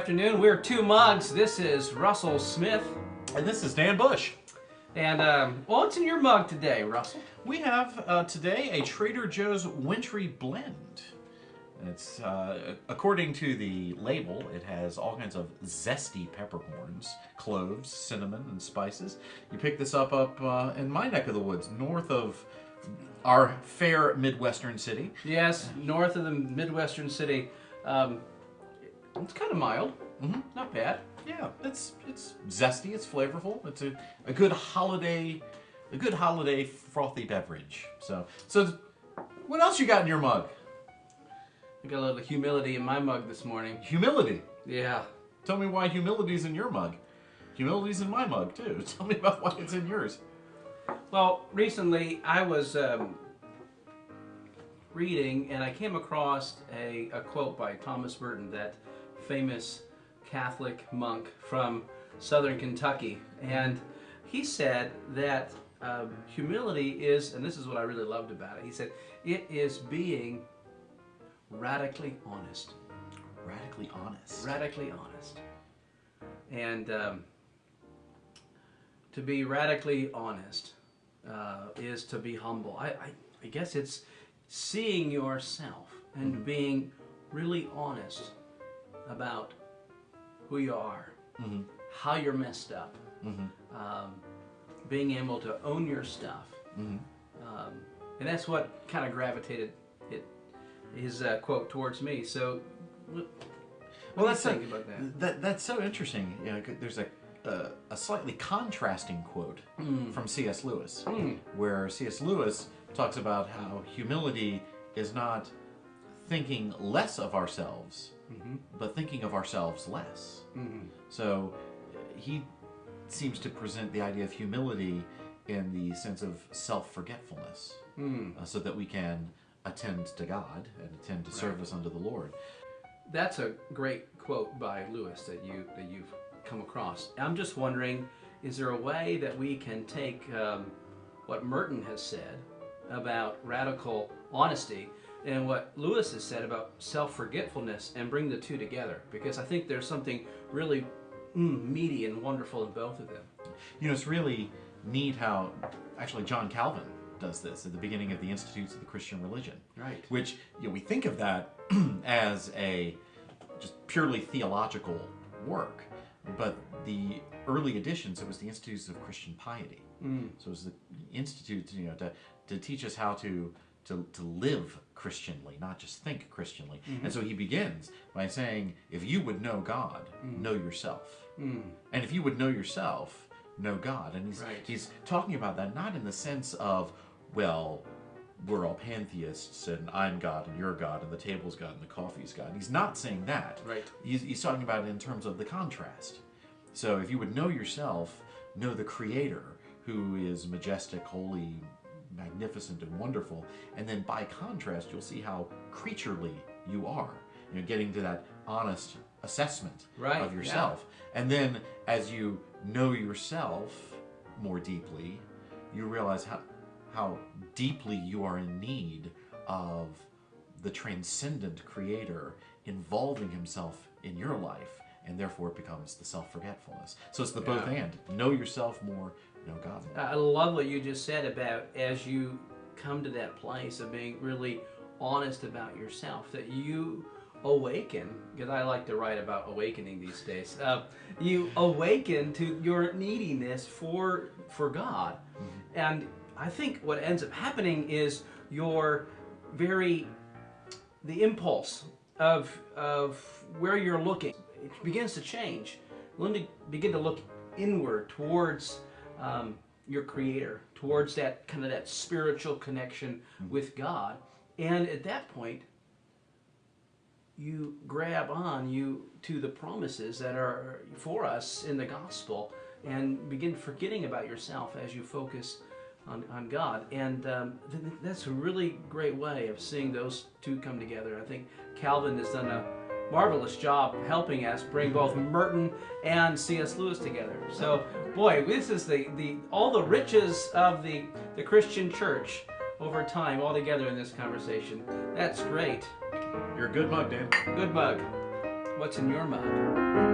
afternoon. We're Two Mugs. This is Russell Smith. And this is Dan Bush. And, what's in your mug today, Russell? We have today a Trader Joe's Wintery Blend. And it's, according to the label, it has all kinds of zesty peppercorns, cloves, cinnamon, and spices. You pick this up in my neck of the woods, north of our fair Midwestern city. Yes, north of the Midwestern city. It's kind of mild. Not bad. Yeah, it's zesty, it's flavorful. It's a good holiday frothy beverage. So what else you got in your mug? I got a little humility in my mug this morning. Humility? Yeah. Tell me why humility's in your mug. Humility's in my mug too. Tell me about why it's in yours. Well, recently I was reading and I came across a quote by Thomas Merton, that famous Catholic monk from southern Kentucky. And he said that humility is, and this is what I really loved about it, he said, it is being radically honest. Radically honest. Radically honest. And to be radically honest is to be humble. I guess it's seeing yourself and being really honest about who you are, how you're messed up, being able to own your stuff. And that's what kind of gravitated his quote towards me. So, what do you think about that? That's so interesting. You know, there's a slightly contrasting quote from C.S. Lewis, where C.S. Lewis talks about how humility is not thinking less of ourselves, but thinking of ourselves less. So he seems to present the idea of humility in the sense of self-forgetfulness, so that we can attend to God and attend to service unto the Lord. That's a great quote by Lewis that you've come across. I'm just wondering, is there a way that we can take what Merton has said about radical honesty and what Lewis has said about self-forgetfulness and bring the two together? Because I think there's something really meaty and wonderful in both of them. You know, it's really neat how actually John Calvin does this at the beginning of the Institutes of the Christian Religion. Right. Which, you know, we think of that as a just purely theological work, but the early editions, it was the Institutes of Christian Piety. So it was the institute, you know, to teach us how to live Christianly, not just think Christianly. And so he begins by saying, if you would know God, know yourself. And if you would know yourself, know God. And he's talking about that not in the sense of, well, we're all pantheists and I'm God and you're God and the table's God and the coffee's God. He's not saying that. Right. He's talking about it in terms of the contrast. So if you would know yourself, know the Creator, who is majestic, holy, magnificent, and wonderful. And then by contrast, you'll see how creaturely you are. You know, getting to that honest assessment of yourself. Yeah. And then as you know yourself more deeply, you realize how deeply you are in need of the transcendent Creator involving himself in your life, and therefore it becomes the self-forgetfulness. So it's the both and. Know yourself more, know God more. I love what you just said about as you come to that place of being really honest about yourself, that you awaken, because I like to write about awakening these days, you awaken to your neediness for God. And I think what ends up happening is the impulse of where you're looking, it begins to change. You begin to look inward towards your Creator, towards that kind of that spiritual connection with God. And at that point, you grab on to the promises that are for us in the gospel and begin forgetting about yourself as you focus on God. And that's a really great way of seeing those two come together. I think Calvin has done a marvelous job helping us bring both Merton and C.S. Lewis together. So, boy, this is all the riches of the Christian church over time all together in this conversation. That's great. You're a good mug, Dan. Good mug. What's in your mug?